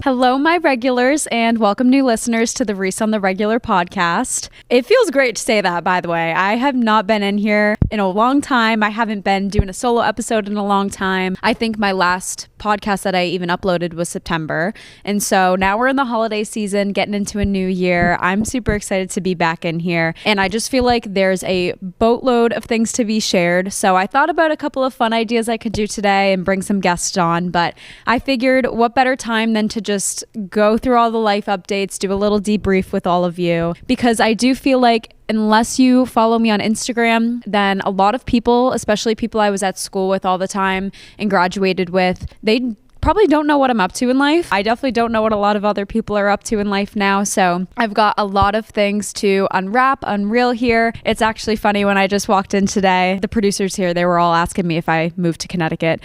Hello, my regulars, and welcome new listeners to the Reese on the Regular podcast. It feels great to say that, by the way. I have not been in here in a long time. I haven't been doing a solo episode in a long time. I think my last podcast that I even uploaded was September. And so now we're in the holiday season, getting into a new year. I'm super excited to be back in here. And I just feel like there's a boatload of things to be shared. So I thought about a couple of fun ideas I could do today and bring some guests on. But I figured what better time than to just go through all the life updates, do a little debrief with all of you, because I do feel like unless you follow me on Instagram, then a lot of people, especially people I was at school with all the time and graduated with, they probably don't know what I'm up to in life. I definitely don't know what a lot of other people are up to in life now. So I've got a lot of things to unreal here. It's actually funny, when I just walked in today, the producers here, they were all asking me if I moved to Connecticut,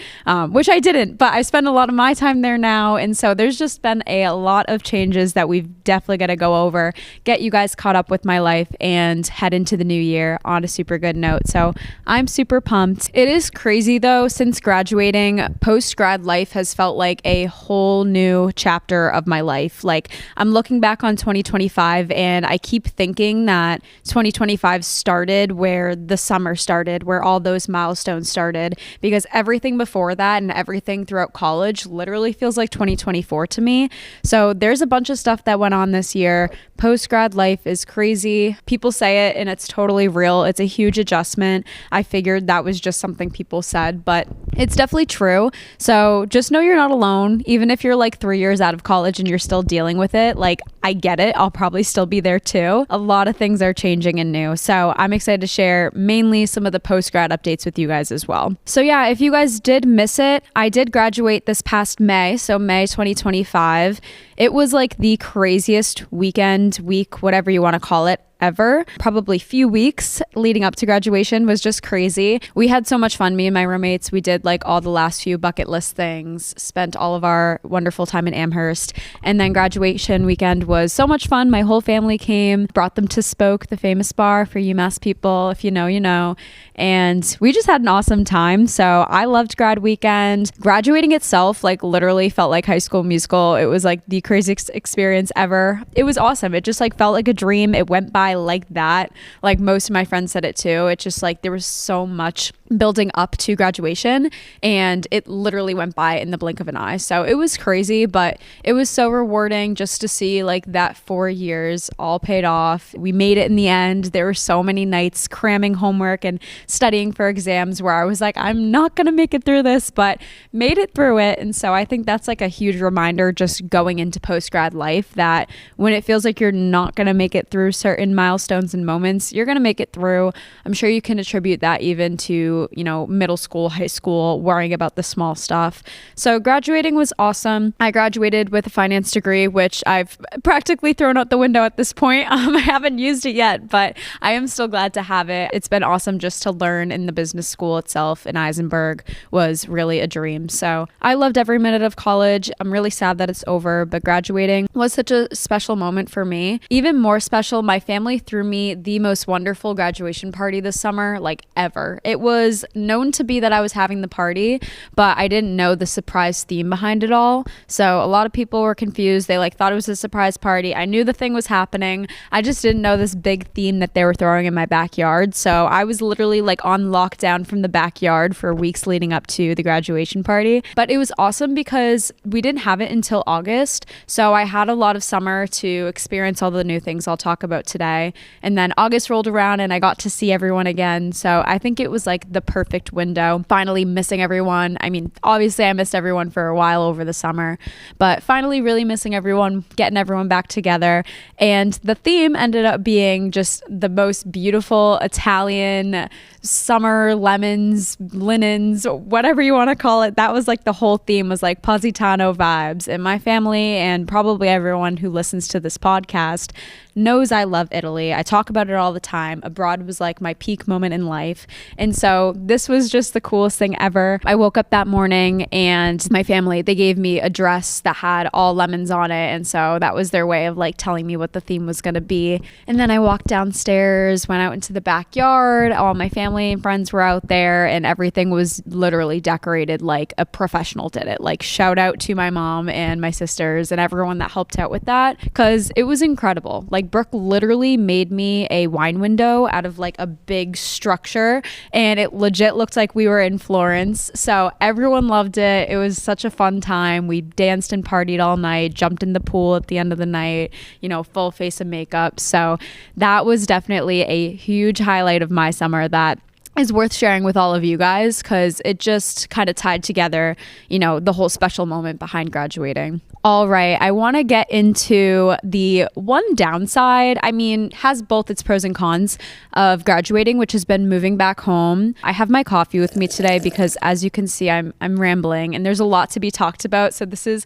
which I didn't, but I spend a lot of my time there now. And so there's just been a lot of changes that we've definitely got to go over, get you guys caught up with my life, and head into the new year on a super good note. So I'm super pumped. It is crazy though, since graduating, post-grad life has felt like a whole new chapter of my life. Like, I'm looking back on 2025 and I keep thinking that 2025 started where the summer started, where all those milestones started, because everything before that and everything throughout college literally feels like 2024 to me. So there's a bunch of stuff that went on this year. Post-grad life is crazy. People say it and it's totally real. It's a huge adjustment. I figured that was just something people said, but it's definitely true. So just know you're not alone. Even if you're like 3 years out of college and you're still dealing with it, like, I get it. I'll probably still be there too. A lot of things are changing and new. So I'm excited to share mainly some of the post-grad updates with you guys as well. So yeah, if you guys did miss it, I did graduate this past May. So May 2025. It was like the craziest week, whatever you want to call it, ever. Probably few weeks leading up to graduation was just crazy. We had so much fun, me and my roommates. We did like all the last few bucket list things, spent all of our wonderful time in Amherst. And then graduation weekend was so much fun. My whole family came, brought them to Spoke, the famous bar for UMass people. If you know, you know. And we just had an awesome time. So I loved grad weekend. Graduating itself, like, literally felt like High School Musical. It was like the craziest experience ever. It was awesome. It just like felt like a dream. It went by like that. Like, most of my friends said it too. It's just like there was so much building up to graduation and it literally went by in the blink of an eye. So it was crazy, but it was so rewarding just to see like that 4 years all paid off. We made it in the end. There were so many nights cramming homework and studying for exams where I was like, I'm not gonna make it through this, but made it through it. And so I think that's like a huge reminder just going into post-grad life, that when it feels like you're not gonna make it through certain milestones and moments, you're gonna make it through. I'm sure you can attribute that even to, you know, middle school, high school, worrying about the small stuff. So graduating was awesome. I graduated with a finance degree, which I've practically thrown out the window at this point. I haven't used it yet, but I am still glad to have it. It's been awesome just to learn in the business school itself in Eisenberg was really a dream. So I loved every minute of college. I'm really sad that it's over, but graduating was such a special moment for me. Even more special, my family threw me the most wonderful graduation party this summer, like ever. It was known to be that I was having the party, but I didn't know the surprise theme behind it all. So a lot of people were confused. They like thought it was a surprise party. I knew the thing was happening. I just didn't know this big theme that they were throwing in my backyard. So I was literally like on lockdown from the backyard for weeks leading up to the graduation party. But it was awesome because we didn't have it until August. So I had a lot of summer to experience all the new things I'll talk about today. And then August rolled around and I got to see everyone again. So I think it was like the perfect window. Finally missing everyone. I mean, obviously I missed everyone for a while over the summer, but finally really missing everyone, getting everyone back together. And the theme ended up being just the most beautiful Italian summer lemons, linens, whatever you want to call it. That was like the whole theme, was like Positano vibes. And my family and probably everyone who listens to this podcast knows I love Italy. I talk about it all the time. Abroad was like my peak moment in life. And so So this was just the coolest thing ever. I woke up that morning and my family, they gave me a dress that had all lemons on it. And so that was their way of like telling me what the theme was going to be. And then I walked downstairs, went out into the backyard. All my family and friends were out there and everything was literally decorated like a professional did it. Like shout out to my mom and my sisters and everyone that helped out with that because it was incredible. Like Brooke literally made me a wine window out of like a big structure and it legit looked like we were in Florence. So everyone loved it. It was such a fun time. We danced and partied all night, jumped in the pool at the end of the night, you know, full face of makeup. So that was definitely a huge highlight of my summer that is worth sharing with all of you guys because it just kind of tied together, you know, the whole special moment behind graduating. All right, I want to get into the one downside. I mean, has both its pros and cons of graduating, which has been moving back home. I have my coffee with me today because as you can see, I'm rambling and there's a lot to be talked about. So this is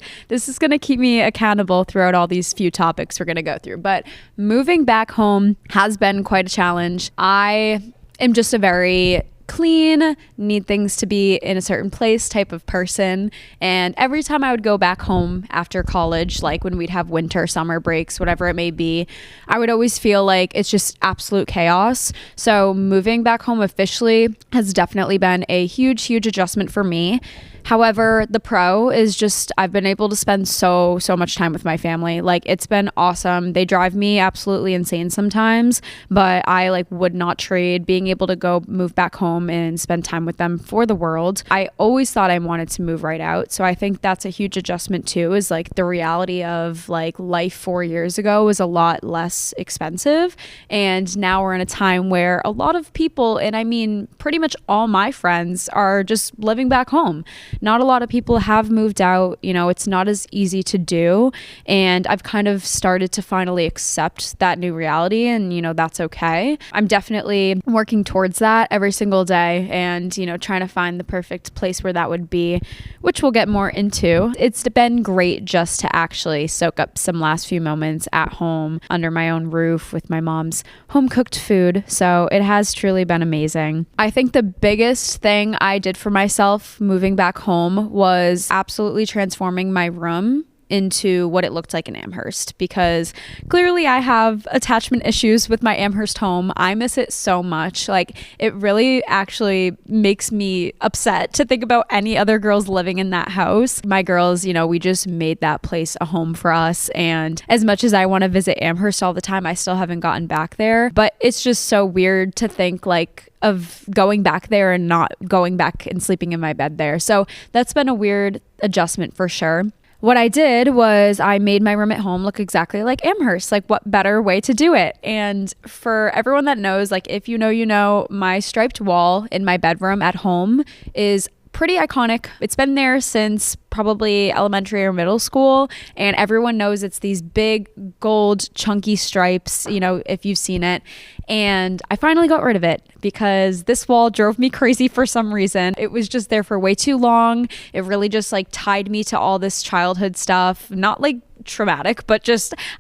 going to keep me accountable throughout all these few topics we're going to go through. But moving back home has been quite a challenge. I am just a very clean, need things to be in a certain place type of person. And every time I would go back home after college, like when we'd have winter, summer breaks, whatever it may be, I would always feel like it's just absolute chaos. So moving back home officially has definitely been a huge adjustment for me. However, the pro is just I've been able to spend so much time with my family. Like it's been awesome. They drive me absolutely insane sometimes, but I like would not trade being able to go move back home and spend time with them for the world. I always thought I wanted to move right out. So I think that's a huge adjustment too, is like the reality of like life 4 years ago was a lot less expensive. And now we're in a time where a lot of people, and I mean pretty much all my friends, are just living back home. Not a lot of people have moved out. You know, it's not as easy to do. And I've kind of started to finally accept that new reality. And, you know, that's okay. I'm definitely working towards that every single day and, you know, trying to find the perfect place where that would be, which we'll get more into. It's been great just to actually soak up some last few moments at home under my own roof with my mom's home cooked food. So it has truly been amazing. I think the biggest thing I did for myself moving back home was absolutely transforming my room into what it looked like in Amherst, because clearly I have attachment issues with my Amherst home. I miss it so much. Like it really actually makes me upset to think about any other girls living in that house. My girls, you know, we just made that place a home for us. And as much as I want to visit Amherst all the time, I still haven't gotten back there. But it's just so weird to think like of going back there and not going back and sleeping in my bed there. So that's been a weird adjustment for sure. What I did was I made my room at home look exactly like Amherst. Like what better way to do it? And for everyone that knows, like if you know, you know, my striped wall in my bedroom at home is pretty iconic. It's been there since probably elementary or middle school, and everyone knows it's these big gold chunky stripes, you know, if you've seen it. And I finally got rid of it because this wall drove me crazy for some reason. It was just there for way too long. It really just like tied me to all this childhood stuff, not like traumatic, but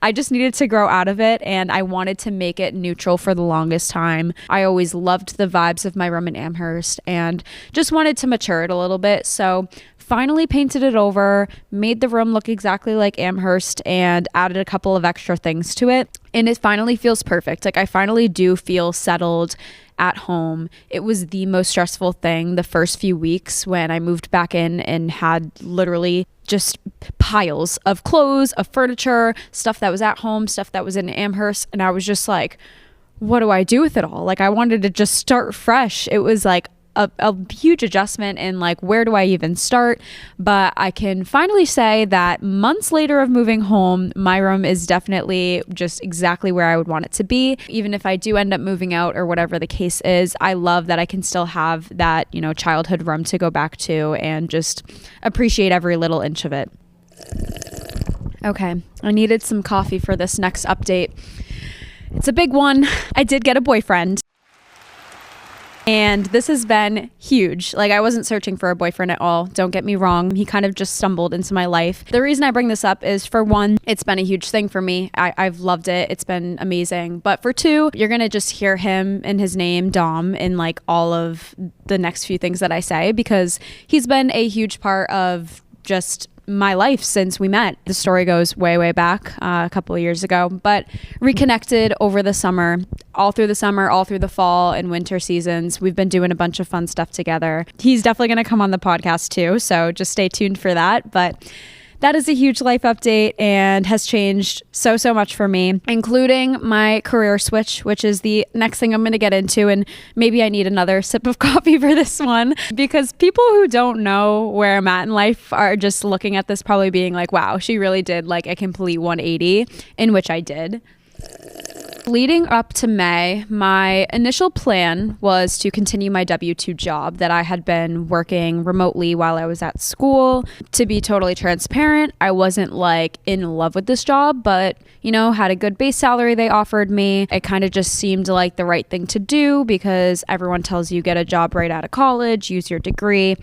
I just needed to grow out of it, and I wanted to make it neutral for the longest time. I always loved the vibes of my room in Amherst and just wanted to mature it a little bit. So finally painted it over, made the room look exactly like Amherst, and added a couple of extra things to it. And it finally feels perfect. Like I finally do feel settled at home. It was the most stressful thing the first few weeks when I moved back in and had literally just piles of clothes, of furniture, stuff that was at home, stuff that was in Amherst. And I was just like, what do I do with it all? Like I wanted to just start fresh. It was like a huge adjustment in like, where do I even start? But I can finally say that months later of moving home, my room is definitely just exactly where I would want it to be. Even if I do end up moving out or whatever the case is, I love that I can still have that, you know, childhood room to go back to and just appreciate every little inch of it. Okay, I needed some coffee for this next update. It's a big one. I did get a boyfriend. And this has been huge. Like, I wasn't searching for a boyfriend at all. Don't get me wrong. He kind of just stumbled into my life. The reason I bring this up is, for one, it's been a huge thing for me. I've loved it. It's been amazing. But for two, you're going to just hear him and his name, Dom, in like all of the next few things that I say, because he's been a huge part of just my life since we met. The story goes way, way back a couple of years ago, but reconnected over the summer, all through the fall and winter seasons. We've been doing a bunch of fun stuff together. He's definitely going to come on the podcast too, so just stay tuned for that. But that is a huge life update and has changed so much for me, including my career switch, which is the next thing I'm going to get into. And maybe I need another sip of coffee for this one, because people who don't know where I'm at in life are just looking at this probably being like, wow, she really did like a complete 180, in which I did. Leading up to May, my initial plan was to continue my W-2 job that I had been working remotely while I was at school. To be totally transparent, I wasn't like in love with this job, but had a good base salary they offered me. It kind of just seemed like the right thing to do, because everyone tells you get a job right out of college, use your degree,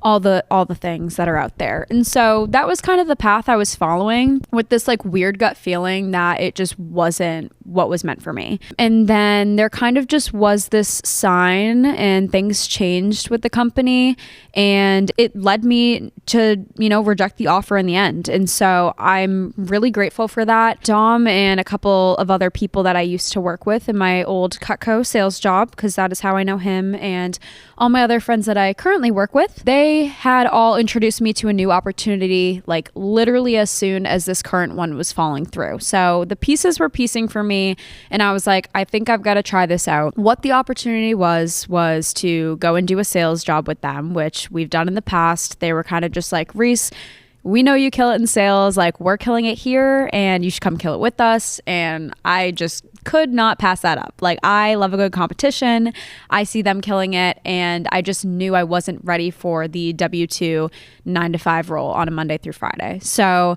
all the things that are out there. And so that was kind of the path I was following, with this like weird gut feeling that it just wasn't what was meant for me. And then there kind of just was this sign, and things changed with the company, and it led me to, reject the offer in the end. And so I'm really grateful for that. Dom and a couple of other people that I used to work with in my old Cutco sales job, because that is how I know him, and all my other friends that I currently work with, they had all introduced me to a new opportunity, like literally as soon as this current one was falling through. So the pieces were piecing for me, and I was like, I think I've got to try this out. What the opportunity was to go and do a sales job with them, which we've done in the past. They were kind of just like, Reese, we know you kill it in sales, like we're killing it here, and you should come kill it with us. And I just could not pass that up. Like, I love a good competition. I see them killing it, and I just knew I wasn't ready for the W-2 9-to-5 role on a Monday through Friday. So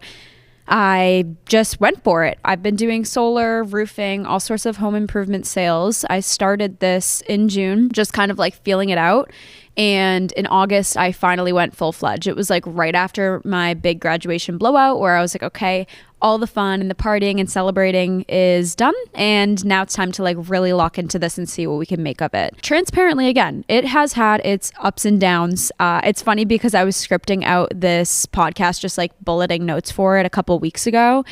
I just went for it. I've been doing solar, roofing, all sorts of home improvement sales. I started this in June, just kind of like feeling it out. And in August, I finally went full-fledged. It was like right after my big graduation blowout, where I was like, okay, all the fun and the partying and celebrating is done, and now it's time to like really lock into this and see what we can make of it. Transparently, again, it has had its ups and downs. It's funny because I was scripting out this podcast, just like bulleting notes for it a couple weeks ago,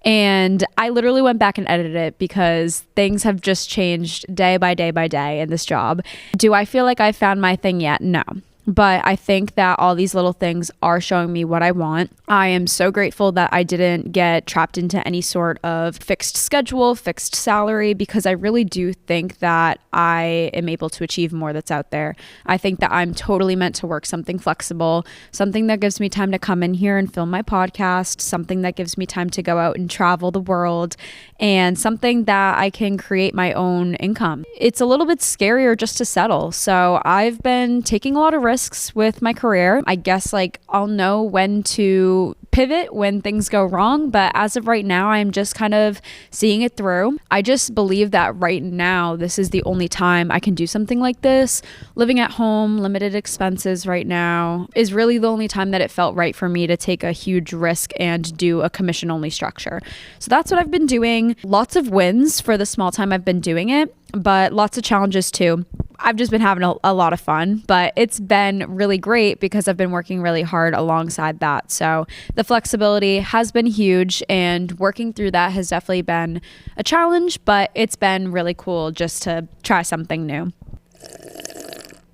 and I literally went back and edited it because things have just changed day by day by day in this job. Do I feel like I found my thing yet? No. But I think that all these little things are showing me what I want. I am so grateful that I didn't get trapped into any sort of fixed schedule, fixed salary, because I really do think that I am able to achieve more that's out there. I think that I'm totally meant to work something flexible, something that gives me time to come in here and film my podcast, something that gives me time to go out and travel the world, and something that I can create my own income. It's a little bit scarier just to settle. So I've been taking a lot of risks with my career. I guess like I'll know when to pivot when things go wrong, but as of right now, I'm just kind of seeing it through. I just believe that right now, this is the only time I can do something like this. Living at home, limited expenses right now is really the only time that it felt right for me to take a huge risk and do a commission only structure. So that's what I've been doing. Lots of wins for the small time I've been doing it, but lots of challenges too. I've just been having a lot of fun, but it's been really great because I've been working really hard alongside that. So the flexibility has been huge, and working through that has definitely been a challenge, but it's been really cool just to try something new.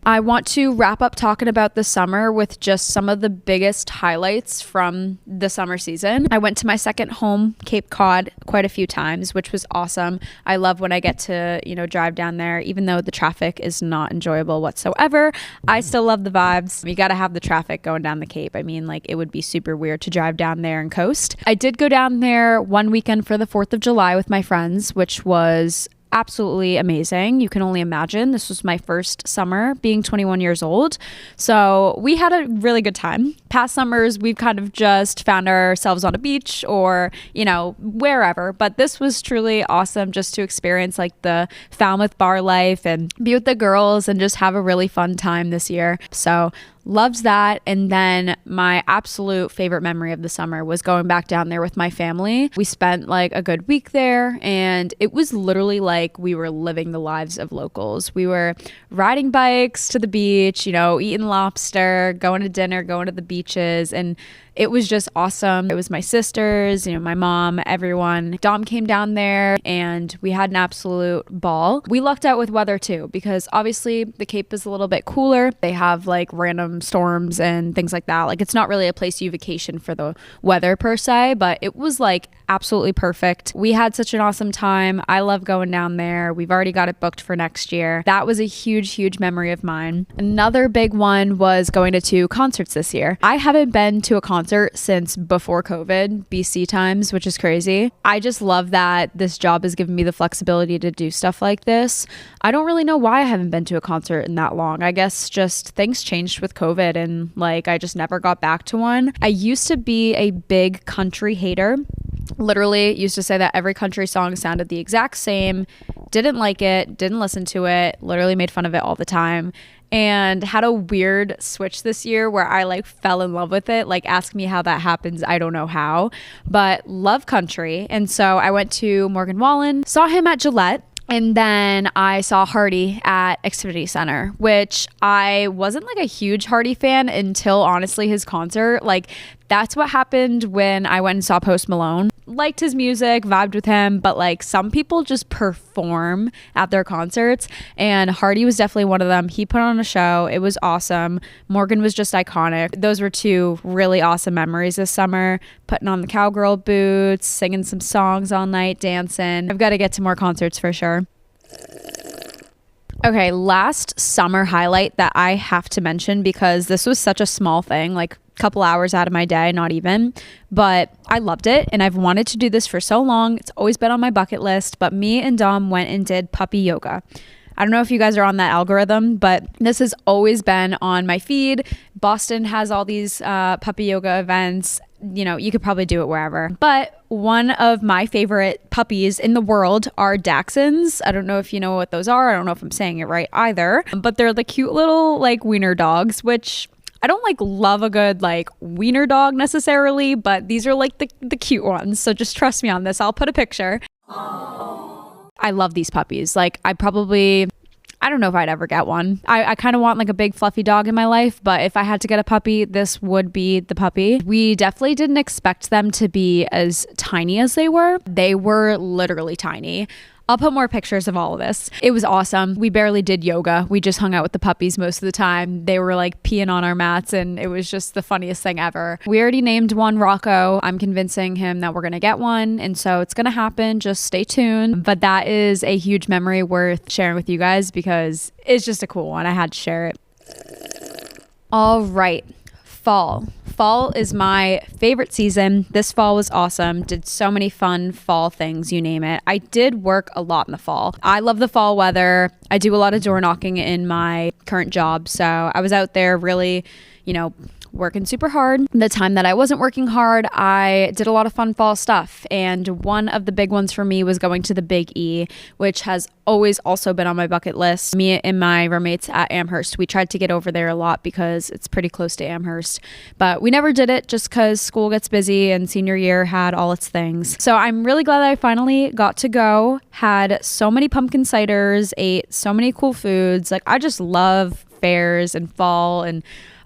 I want to wrap up talking about the summer with just some of the biggest highlights from the summer season. I went to my second home, Cape Cod, quite a few times, which was awesome. I love when I get to, drive down there, even though the traffic is not enjoyable whatsoever. I still love the vibes. You got to have the traffic going down the Cape. I mean, like, it would be super weird to drive down there and coast. I did go down there one weekend for the 4th of July with my friends, which was absolutely amazing. You can only imagine. This was my first summer being 21 years old. So we had a really good time. Past summers, we've kind of just found ourselves on a beach or, wherever. But this was truly awesome just to experience like the Falmouth bar life and be with the girls and just have a really fun time this year. So loved that. And then my absolute favorite memory of the summer was going back down there with my family. We spent like a good week there, and it was literally like we were living the lives of locals. We were riding bikes to the beach, eating lobster, going to dinner, going to the beaches, and it was just awesome. It was my sisters, my mom, everyone. Dom came down there and we had an absolute ball. We lucked out with weather too, because obviously the Cape is a little bit cooler. They have like random storms and things like that. Like, it's not really a place you vacation for the weather per se, but it was like absolutely perfect. We had such an awesome time. I love going down there. We've already got it booked for next year. That was a huge, huge memory of mine. Another big one was going to 2 concerts this year. I haven't been to a concert since before COVID, BC times, which is crazy. I just love that this job has given me the flexibility to do stuff like this. I don't really know why I haven't been to a concert in that long. I guess just things changed with COVID and like I just never got back to one. I used to be a big country hater. Literally used to say that every country song sounded the exact same, didn't like it, didn't listen to it, literally made fun of it all the time. And had a weird switch this year where I like fell in love with it. Like, ask me how that happens. I don't know how, but love country. And so I went to Morgan Wallen, saw him at Gillette. And then I saw Hardy at Xfinity Center, which I wasn't like a huge Hardy fan until honestly his concert. Like, that's what happened when I went and saw Post Malone. Liked his music, vibed with him, but like some people just perform at their concerts, and Hardy was definitely one of them. He put on a show. It was awesome. Morgan was just iconic. Those were 2 really awesome memories this summer. Putting on the cowgirl boots, singing some songs all night, dancing. I've got to get to more concerts for sure. Okay, last summer highlight that I have to mention, because this was such a small thing, like couple hours out of my day, not even, but I loved it and I've wanted to do this for so long. It's always been on my bucket list, but me and Dom went and did puppy yoga. I don't know if you guys are on that algorithm, but this has always been on my feed. Boston has all these puppy yoga events. You could probably do it wherever. But one of my favorite puppies in the world are Dachshunds. I don't know if you know what those are. I don't know if I'm saying it right either, but they're the cute little like wiener dogs, which I don't like love a good like wiener dog necessarily, but these are like the cute ones. So just trust me on this. I'll put a picture. I love these puppies. Like I don't know if I'd ever get one. I kind of want like a big fluffy dog in my life, but if I had to get a puppy, this would be the puppy. We definitely didn't expect them to be as tiny as they were. They were literally tiny. I'll put more pictures of all of this. It was awesome. We barely did yoga. We just hung out with the puppies most of the time. They were like peeing on our mats and it was just the funniest thing ever. We already named one Rocco. I'm convincing him that we're going to get one. And so it's going to happen. Just stay tuned. But that is a huge memory worth sharing with you guys because it's just a cool one. I had to share it. All right. Fall. Fall is my favorite season. This fall was awesome. Did so many fun fall things, you name it. I did work a lot in the fall. I love the fall weather. I do a lot of door knocking in my current job. So I was out there really, working super hard. The time that I wasn't working hard, I did a lot of fun fall stuff. And one of the big ones for me was going to the Big E, which has always also been on my bucket list. Me and my roommates at Amherst, we tried to get over there a lot because it's pretty close to Amherst, but we never did it just because school gets busy and senior year had all its things. So I'm really glad that I finally got to go. Had so many pumpkin ciders, ate so many cool foods. Like I just love fairs and fall and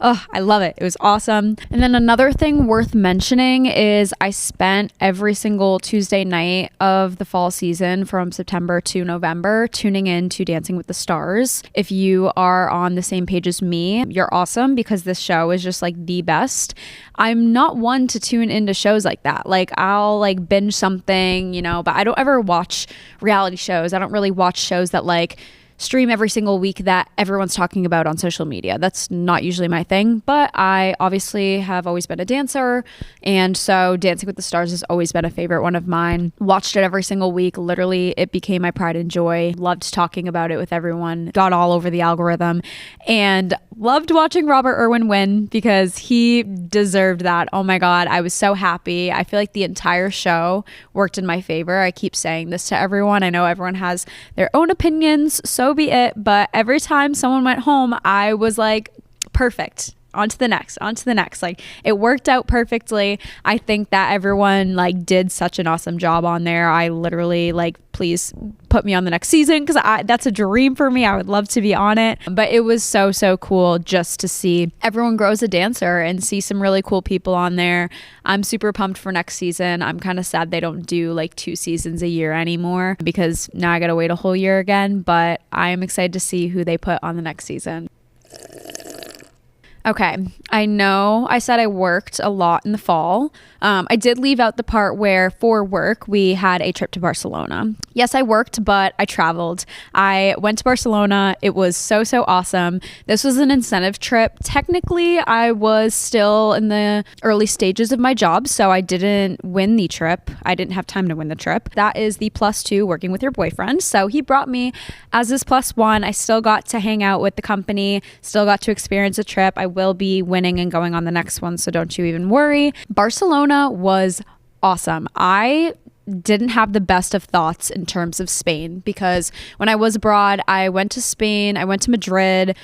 I love it. It was awesome. And then another thing worth mentioning is I spent every single Tuesday night of the fall season from September to November tuning in to Dancing with the Stars. If you are on the same page as me, you're awesome because this show is just like the best. I'm not one to tune into shows like that. Like I'll like binge something, but I don't ever watch reality shows. I don't really watch shows that like stream every single week that everyone's talking about on social media. That's not usually my thing, but I obviously have always been a dancer, and so Dancing with the Stars has always been a favorite one of mine. Watched it every single week. Literally, it became my pride and joy. Loved talking about it with everyone. Got all over the algorithm, and loved watching Robert Irwin win because he deserved that. Oh my God, I was so happy. I feel like the entire show worked in my favor. I keep saying this to everyone. I know everyone has their own opinions, so be it. But every time someone went home, I was like, perfect. On to the next. Like, it worked out perfectly. I think that everyone like did such an awesome job on there. I literally like, please put me on the next season because that's a dream for me. I would love to be on it. But it was so cool just to see everyone grow as a dancer and see some really cool people on there. I'm super pumped for next season. I'm kind of sad they don't do like 2 seasons a year anymore because now I gotta wait a whole year again. But I am excited to see who they put on the next season. Okay, I know I said I worked a lot in the fall. I did leave out the part where for work, we had a trip to Barcelona. Yes, I worked, but I traveled. I went to Barcelona. It was so awesome. This was an incentive trip. Technically, I was still in the early stages of my job, so I didn't win the trip. I didn't have time to win the trip. That is the +2 working with your boyfriend. So he brought me as his +1. I still got to hang out with the company, still got to experience a trip. I will be winning and going on the next one, so don't you even worry. Barcelona was awesome. I didn't have the best of thoughts in terms of Spain because when I was abroad, I went to Spain, I went to Madrid,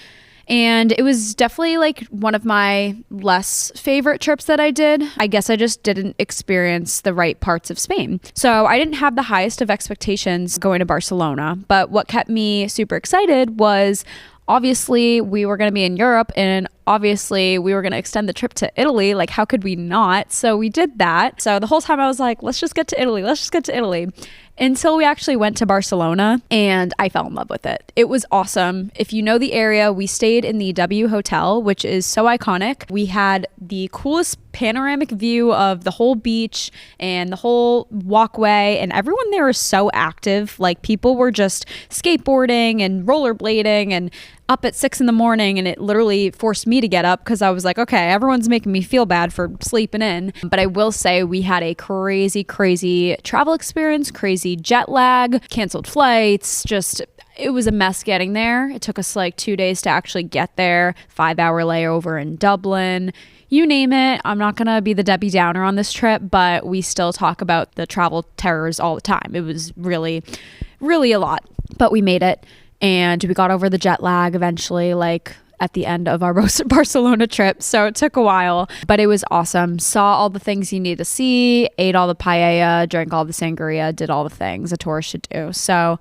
and it was definitely like one of my less favorite trips that I did. I guess I just didn't experience the right parts of Spain. So I didn't have the highest of expectations going to Barcelona, but what kept me super excited was obviously we were going to be in Europe, and obviously we were going to extend the trip to Italy. Like, how could we not? So we did that. So the whole time I was like, let's just get to Italy. Until we actually went to Barcelona, and I fell in love with it. It was awesome. If you know the area, we stayed in the W Hotel, which is so iconic. We had the coolest panoramic view of the whole beach and the whole walkway, and everyone there is so active. Like, people were just skateboarding and rollerblading and up at 6 a.m, and it literally forced me to get up because I was like, okay, everyone's making me feel bad for sleeping in. But I will say we had a crazy travel experience, crazy jet lag, canceled flights, just it was a mess getting there. It took us like 2 days to actually get there, 5-hour layover in Dublin. You name it. I'm not going to be the Debbie Downer on this trip, but we still talk about the travel terrors all the time. It was really a lot, but we made it. And we got over the jet lag eventually, like at the end of our Barcelona trip. So it took a while, but it was awesome. Saw all the things you need to see, ate all the paella, drank all the sangria, did all the things a tourist should do. So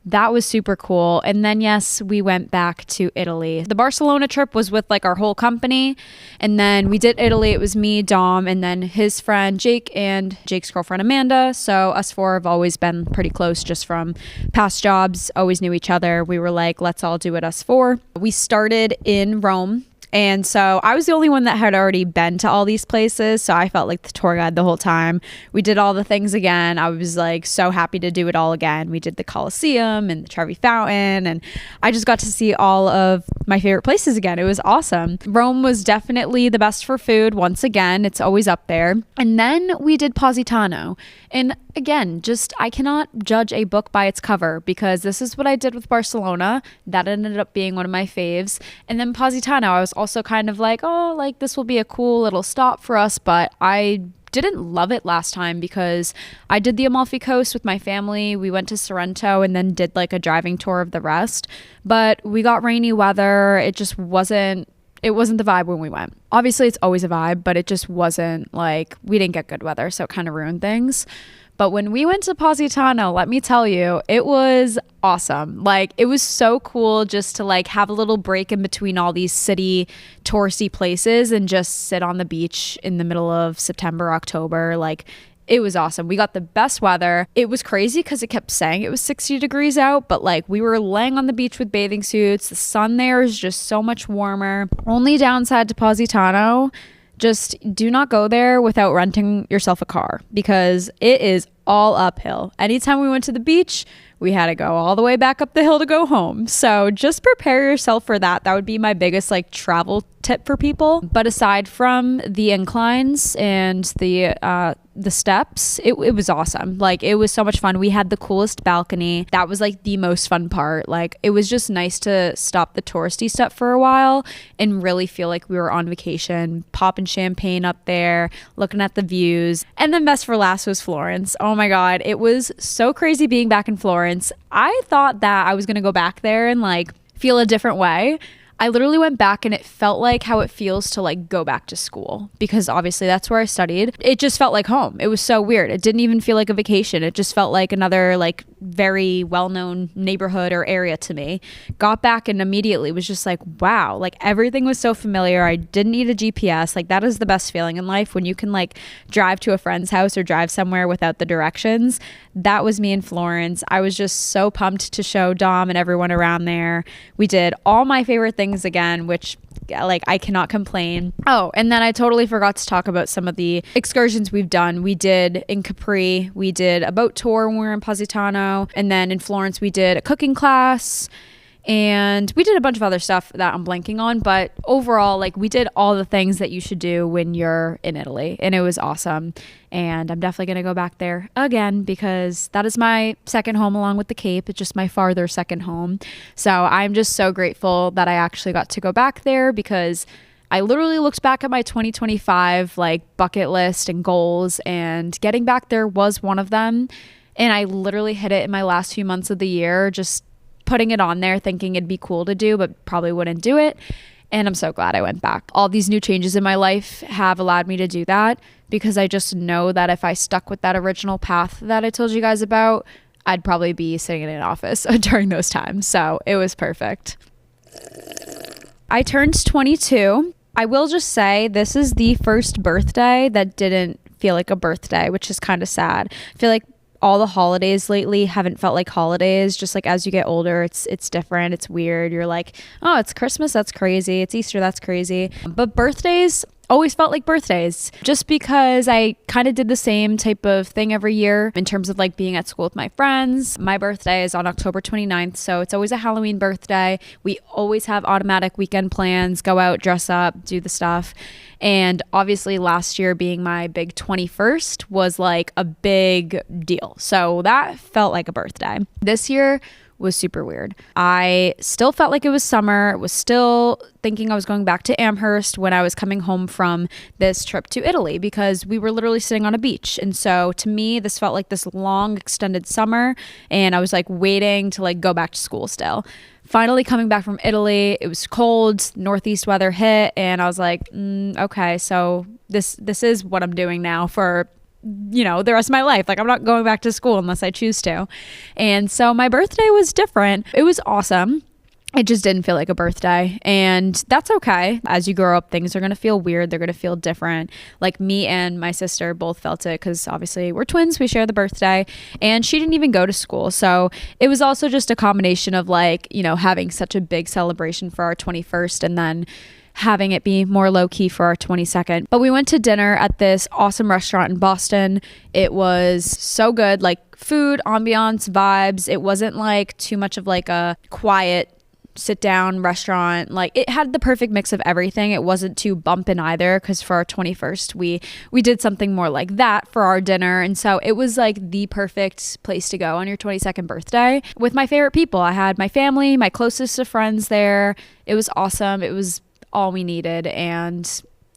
that was super cool. And then, yes, we went back to Italy. The Barcelona trip was with like our whole company. And then we did Italy. It was me, Dom, and then his friend Jake and Jake's girlfriend Amanda. So us 4 have always been pretty close just from past jobs, always knew each other. We were like, let's all do it, us 4. We started in Rome. And so I was the only one that had already been to all these places. So I felt like the tour guide the whole time. We did all the things again. I was like so happy to do it all again. We did the Colosseum and the Trevi Fountain, and I just got to see all of my favorite places again. It was awesome. Rome was definitely the best for food. Once again, it's always up there. And then we did Positano. And again, just I cannot judge a book by its cover because this is what I did with Barcelona. That ended up being one of my faves. And then Positano, I was also kind of like, oh, like this will be a cool little stop for us, but I didn't love it last time because I did the Amalfi Coast with my family. We went to Sorrento and then did like a driving tour of the rest, but we got rainy weather. It just wasn't the vibe when we went. Obviously it's always a vibe, but it just wasn't like, we didn't get good weather, so it kind of ruined things. But when we went to Positano, let me tell you, it was awesome. Like, it was so cool just to like have a little break in between all these city touristy places and just sit on the beach in the middle of September, October. Like, it was awesome. We got the best weather. It was crazy because it kept saying it was 60 degrees out, but like we were laying on the beach with bathing suits. The sun there is just so much warmer. Only downside to Positano, just do not go there without renting yourself a car because it is all uphill. Anytime we went to the beach, we had to go all the way back up the hill to go home. So just prepare yourself for that. That would be my biggest like travel tip for people. But aside from the inclines and the steps, it was awesome. Like, it was so much fun. We had the coolest balcony. That was like the most fun part. Like, it was just nice to stop the touristy stuff for a while and really feel like we were on vacation, popping champagne up there, looking at the views. And then best for last was Florence. Oh my God, it was so crazy being back in Florence. I thought that I was gonna go back there and like feel a different way. I literally went back and it felt like how it feels to like go back to school, because obviously that's where I studied. It just felt like home. It was so weird. It didn't even feel like a vacation. It just felt like another like very well-known neighborhood or area to me. Got back and immediately was just like, wow, like everything was so familiar. I didn't need a GPS. Like, that is the best feeling in life, when you can like drive to a friend's house or drive somewhere without the directions. That was me in Florence. I was just so pumped to show Dom and everyone around there. We did all my favorite things again, which like I cannot complain. Oh, and then I totally forgot to talk about some of the excursions we've done. We did in Capri, we did a boat tour when we were in Positano, and then in Florence we did a cooking class, and we did a bunch of other stuff that I'm blanking on, but overall, like, we did all the things that you should do when you're in Italy, and it was awesome. And I'm definitely going to go back there again, because that is my second home along with the Cape. It's just my farther second home. So I'm just so grateful that I actually got to go back there, because I literally looked back at my 2025 like bucket list and goals, and getting back there was one of them. And I literally hit it in my last few months of the year, just putting it on there thinking it'd be cool to do, but probably wouldn't do it. And I'm so glad I went back. All these new changes in my life have allowed me to do that, because I just know that if I stuck with that original path that I told you guys about, I'd probably be sitting in an office during those times. So it was perfect. I turned 22. I will just say this is the first birthday that didn't feel like a birthday, which is kind of sad. I feel like all the holidays lately haven't felt like holidays. Just like as you get older, it's different. It's weird. You're like, oh, it's Christmas. That's crazy. It's Easter. That's crazy. But birthdays always felt like birthdays, just because I kind of did the same type of thing every year in terms of like being at school with my friends. My birthday is on October 29th, so it's always a Halloween birthday. We always have automatic weekend plans, go out, dress up, do the stuff. And obviously last year being my big 21st was like a big deal. So that felt like a birthday. This year was super weird. I still felt like it was summer, was still thinking I was going back to Amherst when I was coming home from this trip to Italy, because we were literally sitting on a beach. And so to me, this felt like this long extended summer, and I was like waiting to like go back to school still. Finally coming back from Italy, it was cold, northeast weather hit, and I was like, okay, so this is what I'm doing now for the rest of my life. Like, I'm not going back to school unless I choose to. And so my birthday was different. It was awesome. It just didn't feel like a birthday, and that's okay. As you grow up, things are going to feel weird. They're going to feel different. Like, me and my sister both felt it, because obviously we're twins. We share the birthday, and she didn't even go to school. So it was also just a combination of like, having such a big celebration for our 21st, and then having it be more low-key for our 22nd. But we went to dinner at this awesome restaurant in Boston. It was so good, like food, ambiance, vibes. It wasn't like too much of like a quiet sit down restaurant. Like, it had the perfect mix of everything. It wasn't too bumpin' either, because for our 21st we did something more like that for our dinner. And so it was like the perfect place to go on your 22nd birthday with my favorite people. I had my family, my closest of friends there. It was awesome. It was all we needed. And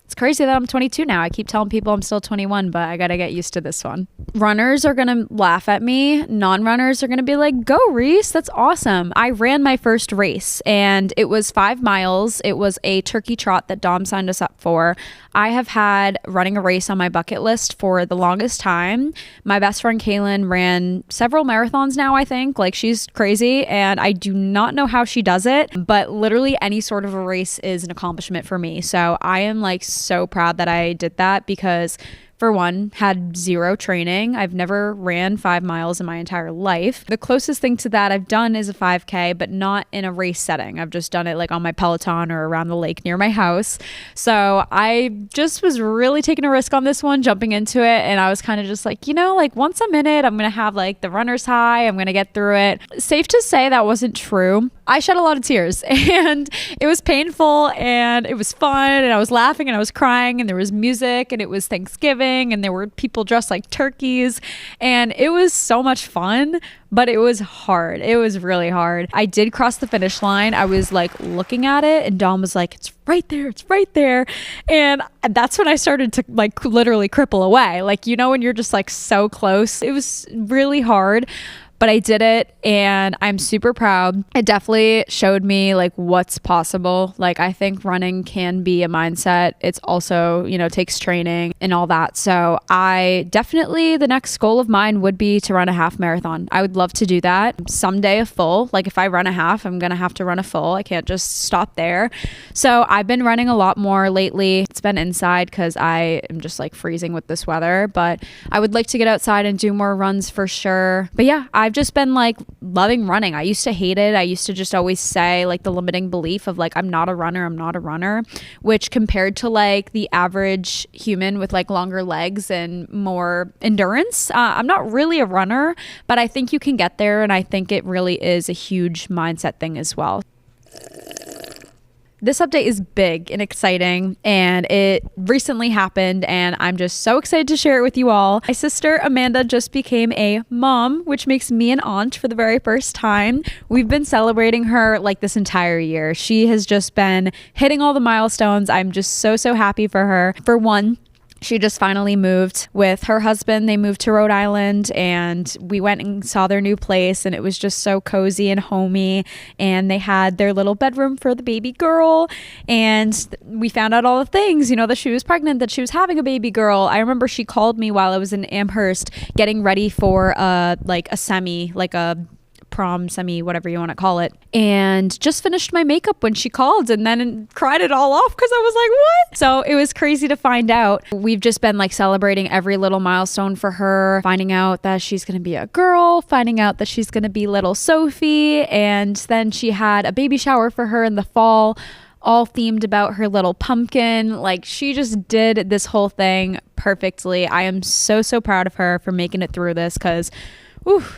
it's crazy that I'm 22 now. I keep telling people I'm still 21, but I gotta get used to this one. Runners are gonna laugh at me. Non-runners are gonna be like, go Reese, that's awesome. I ran my first race, and it was 5 miles. It was a turkey trot that Dom signed us up for. I have had running a race on my bucket list for the longest time. My best friend Kaylin ran several marathons now, I think. Like, she's crazy, and I do not know how she does it, but literally any sort of a race is an accomplishment for me. So I am like so proud that I did that, because for one, had zero training. I've never ran 5 miles in my entire life. The closest thing to that I've done is a 5K, but not in a race setting. I've just done it like on my Peloton or around the lake near my house. So I just was really taking a risk on this one, jumping into it. And I was kind of just like, like once I'm in it, I'm going to have like the runner's high. I'm going to get through it. Safe to say that wasn't true. I shed a lot of tears and it was painful and it was fun and I was laughing and I was crying and there was music and it was Thanksgiving and there were people dressed like turkeys and it was so much fun, but it was hard. It was really hard. I did cross the finish line. I was like looking at it and Dom was like, it's right there. It's right there. And that's when I started to like literally cripple away. Like, when you're just like so close. It was really hard. But I did it and I'm super proud. It definitely showed me like what's possible. Like I think running can be a mindset. It's also, takes training and all that. So the next goal of mine would be to run a half marathon. I would love to do that. Someday a full. Like if I run a half, I'm going to have to run a full. I can't just stop there. So I've been running a lot more lately. It's been inside because I am just like freezing with this weather. But I would like to get outside and do more runs for sure. But yeah, I've just been like loving running. I used to hate it. I used to just always say like the limiting belief of like, I'm not a runner, which compared to like the average human with like longer legs and more endurance, I'm not really a runner, but I think you can get there. And I think it really is a huge mindset thing as well. This update is big and exciting and it recently happened and I'm just so excited to share it with you all. My sister Amanda just became a mom, which makes me an aunt for the very first time. We've been celebrating her like this entire year. She has just been hitting all the milestones. I'm just so happy for her. For one, she just finally moved with her husband. They moved to Rhode Island and we went and saw their new place and it was just so cozy and homey. And they had their little bedroom for the baby girl. And we found out all the things, that she was pregnant, that she was having a baby girl. I remember she called me while I was in Amherst getting ready for a prom semi, whatever you want to call it, and just finished my makeup when she called and then cried it all off because I was like, what? So it was crazy to find out. We've just been like celebrating every little milestone for her, finding out that she's going to be a girl, finding out that she's going to be little Sophie, and then she had a baby shower for her in the fall, all themed about her little pumpkin. Like she just did this whole thing perfectly. I am so proud of her for making it through this because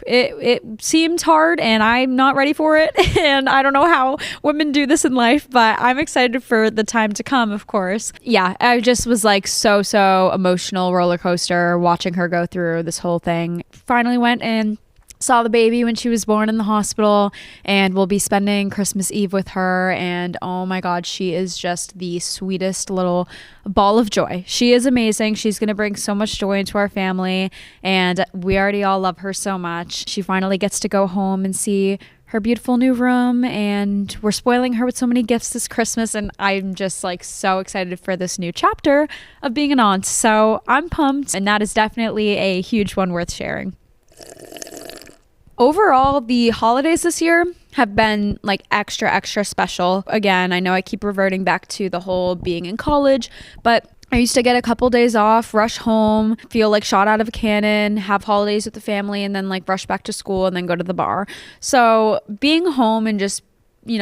it seemed hard and I'm not ready for it. And I don't know how women do this in life, but I'm excited for the time to come, of course. Yeah, I just was like so emotional roller coaster watching her go through this whole thing. Finally went and saw the baby when she was born in the hospital and we'll be spending Christmas Eve with her, and oh my god, she is just the sweetest little ball of joy. She is amazing. She's going to bring so much joy into our family and we already all love her so much. She finally gets to go home and see her beautiful new room and we're spoiling her with so many gifts this Christmas, and I'm just like so excited for this new chapter of being an aunt. So I'm pumped and that is definitely a huge one worth sharing. Overall, the holidays this year have been like extra special. Again, I know I keep reverting back to the whole being in college, but I used to get a couple days off, rush home, feel like shot out of a cannon, have holidays with the family, and then like rush back to school and then go to the bar. So being home and just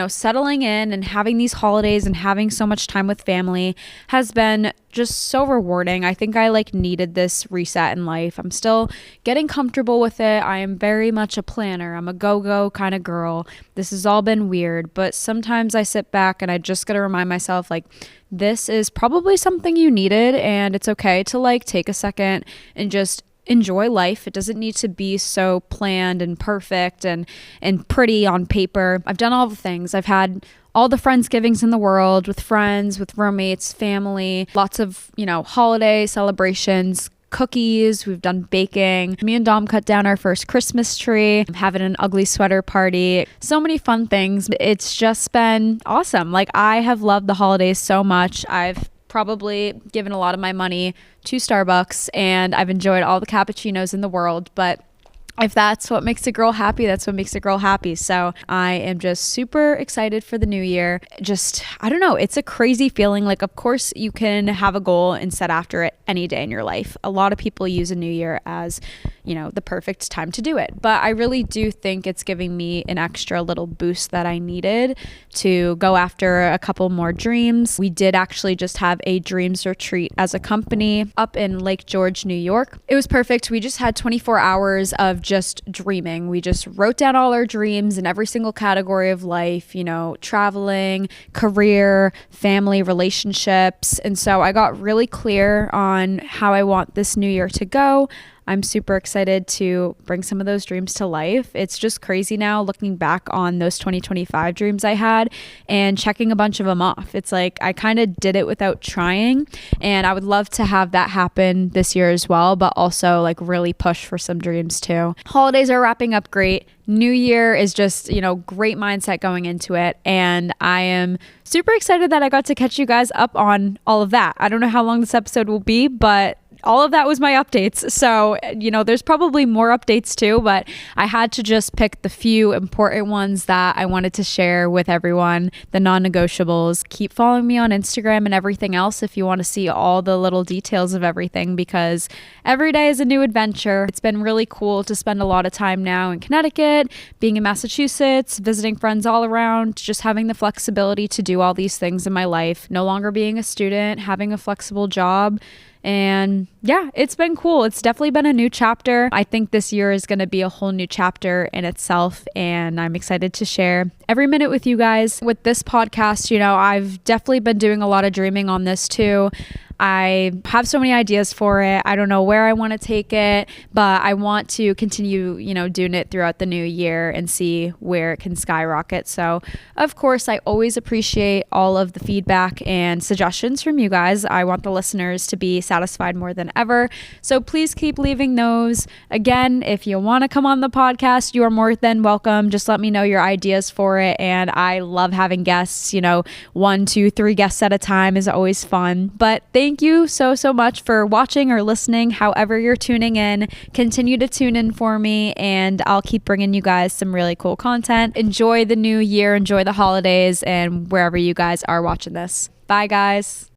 settling in and having these holidays and having so much time with family has been just so rewarding. I think I like needed this reset in life. I'm still getting comfortable with it. I am very much a planner. I'm a go kind of girl. This has all been weird, but sometimes I sit back and I just got to remind myself like, this is probably something you needed and it's okay to like take a second and just enjoy life. It doesn't need to be so planned and perfect and pretty on paper. I've done all the things. I've had all the Friendsgivings in the world with friends, with roommates, family, lots of, holiday celebrations, cookies. We've done baking. Me and Dom cut down our first Christmas tree, having an ugly sweater party. So many fun things. It's just been awesome. Like I have loved the holidays so much. I've probably given a lot of my money to Starbucks and I've enjoyed all the cappuccinos in the world, but if that's what makes a girl happy, that's what makes a girl happy. So I am just super excited for the new year. Just, I don't know, it's a crazy feeling. Like, of course, you can have a goal and set after it any day in your life. A lot of people use a new year as, you know, the perfect time to do it. But I really do think it's giving me an extra little boost that I needed to go after a couple more dreams. We did actually just have a dreams retreat as a company up in Lake George, New York. It was perfect. We just had 24 hours of just dreaming. We just wrote down all our dreams in every single category of life, you know, traveling, career, family, relationships. And so I got really clear on how I want this new year to go. I'm super excited to bring some of those dreams to life. It's just crazy now looking back on those 2025 dreams I had and checking a bunch of them off. It's like I kind of did it without trying, and I would love to have that happen this year as well, but also like really push for some dreams too. Holidays are wrapping up great. New year is just, you know, great mindset going into it. And I am super excited that I got to catch you guys up on all of that. I don't know how long this episode will be, but all of that was my updates. So, you know, there's probably more updates too, but I had to just pick the few important ones that I wanted to share with everyone, the non-negotiables. Keep following me on Instagram and everything else if you want to see all the little details of everything, because every day is a new adventure. It's been really cool to spend a lot of time now in Connecticut, being in Massachusetts, visiting friends all around, just having the flexibility to do all these things in my life, no longer being a student, having a flexible job. And yeah, it's been cool. It's definitely been a new chapter. I think this year is going to be a whole new chapter in itself, and I'm excited to share every minute with you guys. With this podcast, you know, I've definitely been doing a lot of dreaming on this too. I have so many ideas for it. I don't know where I want to take it, but I want to continue, you know, doing it throughout the new year and see where it can skyrocket. So, of course, I always appreciate all of the feedback and suggestions from you guys. I want the listeners to be satisfied more than ever. So please keep leaving those. Again, if you want to come on the podcast, you are more than welcome. Just let me know your ideas for it. And I love having guests, you know, 1, 2, 3 guests at a time is always fun. But thank you so much for watching or listening, however you're tuning in. Continue to tune in for me, and I'll keep bringing you guys some really cool content. Enjoy the new year, enjoy the holidays, and wherever you guys are watching this. Bye, guys.